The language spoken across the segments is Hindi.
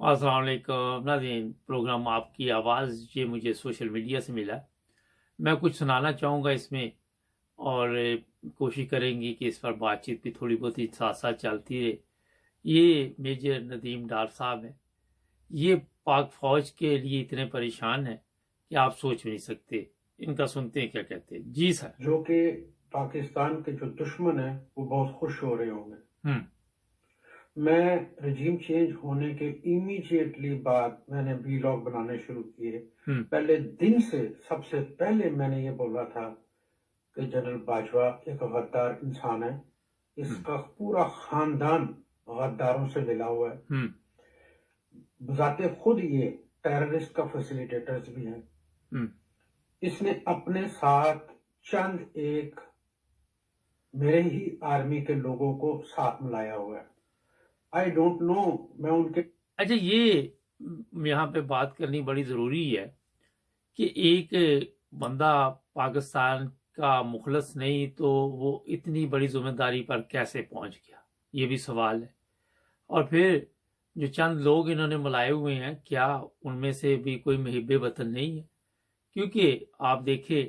अस्सलाम वालेकुम नाज़रीन। प्रोग्राम आपकी आवाज़ ये मुझे सोशल मीडिया से मिला। मैं कुछ सुनाना चाहूँगा इसमें और कोशिश करेंगे कि इस पर बातचीत भी थोड़ी बहुत ही साथ साथ चलती रहे। ये मेजर नदीम डार साहब हैं। ये पाक फौज के लिए इतने परेशान हैं कि आप सोच भी नहीं सकते। इनका सुनते हैं क्या कहते हैं। जी सर। जो कि पाकिस्तान के जो दुश्मन हैं वो बहुत खुश हो रहे होंगे। हम्म। मैं रजीम चेंज होने के इमीडिएटली बाद मैंने वीलॉग बनाने शुरू किए। पहले दिन से सबसे पहले मैंने ये बोला था कि जनरल बाजवा एक गद्दार इंसान है। इसका पूरा खानदान गद्दारों से मिला हुआ है। बजाते खुद ये टेररिस्ट का फैसिलिटेटर्स भी हैं। इसने अपने साथ चंद एक मेरे ही आर्मी के लोगों को साथ मिलाया हुआ है। आई डोंट नो मैं उनके अच्छा, ये यहाँ पे बात करनी बड़ी ज़रूरी है कि एक बंदा पाकिस्तान का मुखलस नहीं तो वो इतनी बड़ी जिम्मेदारी पर कैसे पहुंच गया, ये भी सवाल है। और फिर जो चंद लोग इन्होंने बुलाए हुए हैं, क्या उनमें से भी कोई मुहिब्बे वतन नहीं है? क्योंकि आप देखें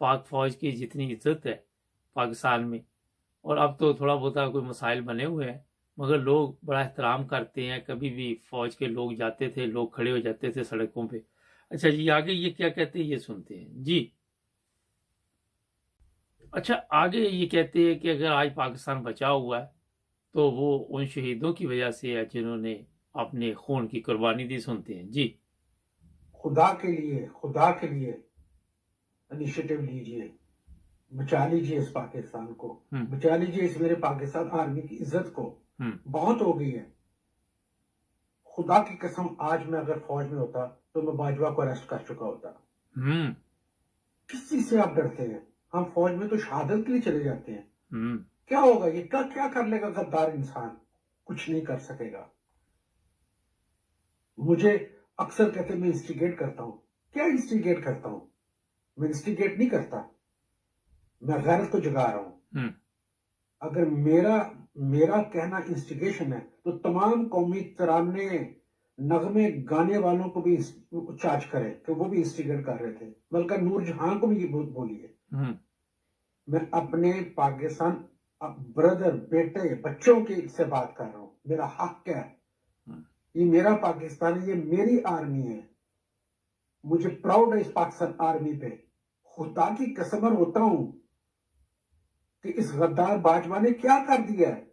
पाक फौज की जितनी इज्जत है पाकिस्तान में, और अब तो थोड़ा बहुत कोई मसाइल बने हुए हैं, मगर लोग बड़ा एहतराम करते हैं। कभी भी फौज के लोग जाते थे, लोग खड़े हो जाते थे सड़कों पे। अच्छा जी, आगे ये क्या कहते हैं ये सुनते हैं जी। अच्छा, आगे ये कहते हैं कि अगर आज पाकिस्तान बचा हुआ है तो वो उन शहीदों की वजह से है जिन्होंने अपने खून की कुर्बानी दी। सुनते हैं जी। खुदा के लिए इनिशिएटिव लीजिए, बचा लीजिए इस पाकिस्तान को, बचा लीजिए इस मेरे पाकिस्तान आर्मी की इज्जत को। बहुत हो गई है। खुदा की कसम, आज मैं अगर फौज में होता तो मैं बाजवा को अरेस्ट कर चुका होता। किस चीज से आप डरते हैं? हम फौज में तो शहादत के लिए चले जाते हैं। क्या होगा? ये क्या कर लेगा गद्दार इंसान? कुछ नहीं कर सकेगा। मुझे अक्सर कहते मैं इंस्टिगेट करता हूं। क्या इंस्टिगेट करता हूं? मैं इंस्टिगेट नहीं करता, मैं गैरत को जगा रहा हूं। अगर मेरा कहना इंस्टिगेशन है तो तमाम कौमी तराने नगमे गाने वालों को भी चार्ज करे कि वो भी इंस्टिगेट कर रहे थे, बल्कि नूरजहां को भी ये बोली है। मैं अपने पाकिस्तान ब्रदर, बेटे, बच्चों की से बात कर रहा हूं। मेरा हक क्या है? ये मेरा पाकिस्तान है, ये मेरी आर्मी है। मुझे प्राउड है इस पाकिस्तान आर्मी पे। खुदा की कसम होता हूं कि इस गद्दार बाजवा ने क्या कर दिया है।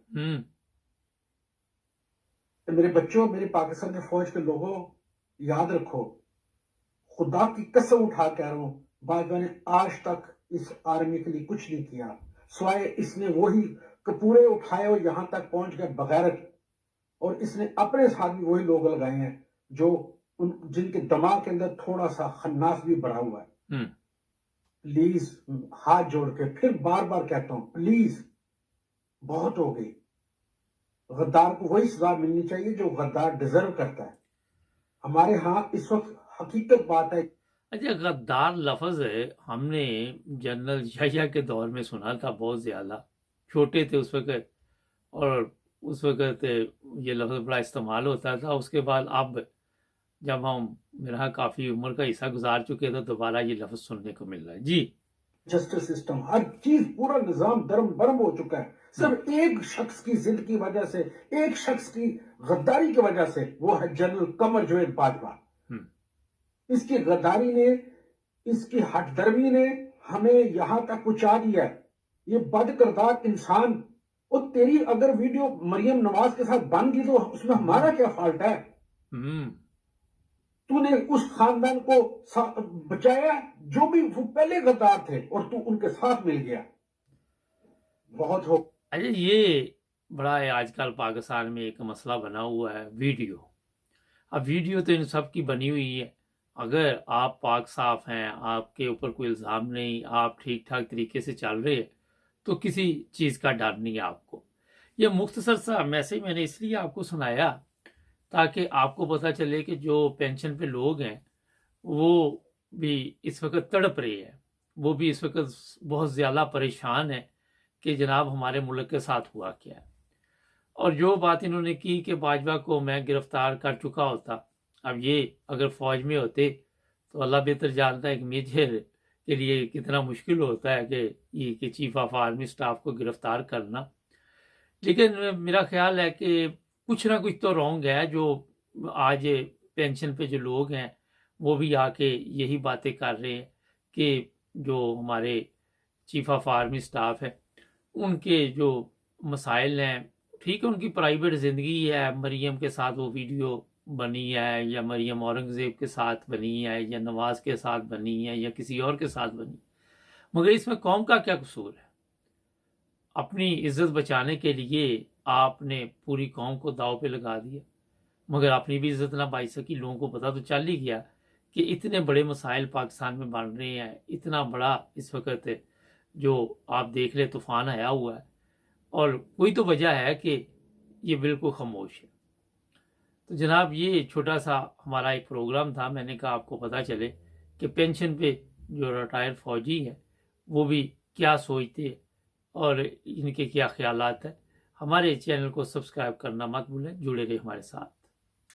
तो मेरे बच्चों, मेरे पाकिस्तान के फौज के लोगों, याद रखो, खुदा की कसम उठा कह रहा हूं, बाजवा ने आज तक इस आर्मी के लिए कुछ नहीं किया, स्वाय इसने वही कपूरे उठाए और यहां तक पहुंच गए बगैरत। और इसने अपने साथ भी वही लोग लगाए हैं जो जिनके दिमाग के अंदर थोड़ा सा खन्नास भी बढ़ा हुआ है। प्लीज, हाथ जोड़ के फिर बार बार कहता हूं, प्लीज, बहुत हो गई। गद्दार को वही सजा मिलनी चाहिए जो गद्दार डिजर्व करता है। हमारे यहां इस वक्त हकीकत बात है। अच्छा, गद्दार लफ्ज है, हमने जनरल याहिया के दौर में सुना था बहुत ज्यादा, छोटे थे उस वक्त, और उस वक्त ये लफ्ज बड़ा इस्तेमाल होता था। उसके बाद अब जब हम मेरा काफी उम्र का हिस्सा गुजार चुके तो दोबारा ये लफ्ज सुनने को मिल रहा है जी। जस्टिस सिस्टम, हर चीज, पूरा निजाम दरम बरम हो चुका है। सिर्फ एक शख्स की जिद की वजह से, एक शख्स की गद्दारी की वजह से, वो है जनरल कमर जुनैद बाजवा। इसकी गद्दारी ने, इसकी हटदर्मी ने हमें यहां तक पहुंचा दिया। ये बदकिरदार इंसान, और तेरी अगर वीडियो मरियम नवाज के साथ बन गई तो उसमें हमारा क्या फॉल्ट है? तूने उस खानदान को बचाया जो भी वो पहले गद्दार थे, और तू उनके साथ मिल गया। बहुत हो। अरे, ये बड़ा है आजकल पाकिस्तान में एक मसला बना हुआ है, वीडियो। अब वीडियो तो इन सब की बनी हुई है। अगर आप पाक साफ हैं, आपके ऊपर कोई इल्ज़ाम नहीं, आप ठीक ठाक तरीके से चल रहे हैं, तो किसी चीज़ का डर नहीं है आपको। ये मुख्तसर सा मैसेज मैंने इसलिए आपको सुनाया ताकि आपको पता चले कि जो पेंशन पे लोग हैं वो भी इस वक्त तड़प रहे हैं, वो भी इस वक्त बहुत ज़्यादा परेशान है कि जनाब हमारे मुल्क के साथ हुआ क्या है। और जो बात इन्होंने की कि बाजवा को मैं गिरफ्तार कर चुका होता, अब ये अगर फौज में होते तो अल्लाह बेहतर जानता है कि मेजर के लिए कितना मुश्किल होता है कि चीफ ऑफ आर्मी स्टाफ को गिरफ्तार करना। लेकिन मेरा ख्याल है कि कुछ ना कुछ तो रॉन्ग है, जो आज पेंशन पे जो लोग हैं वो भी आके यही बातें कर रहे हैं कि जो हमारे चीफ ऑफ आर्मी स्टाफ है उनके जो मसाइल हैं, ठीक है उनकी प्राइवेट ज़िंदगी है, मरियम के साथ वो वीडियो बनी है या मरियम औरंगज़ेब के साथ बनी है या नवाज के साथ बनी है या किसी और के साथ बनी, मगर इसमें कौम का क्या कसूर है? अपनी इज्जत बचाने के लिए आपने पूरी कौम को दांव पे लगा दिया, मगर अपनी भी इज्जत ना बच सकी। लोगों को पता तो चल ही गया कि इतने बड़े मसाइल पाकिस्तान में बन रहे हैं, इतना बड़ा इस वक्त जो आप देख ले तूफान आया हुआ है, और कोई तो वजह है कि ये बिल्कुल खामोश है। तो जनाब ये छोटा सा हमारा एक प्रोग्राम था, मैंने कहा आपको पता चले कि पेंशन पे जो रिटायर्ड फौजी है वो भी क्या सोचते हैं और इनके क्या ख्यालात है। हमारे चैनल को सब्सक्राइब करना मत भूलें, जुड़े रहे हमारे साथ।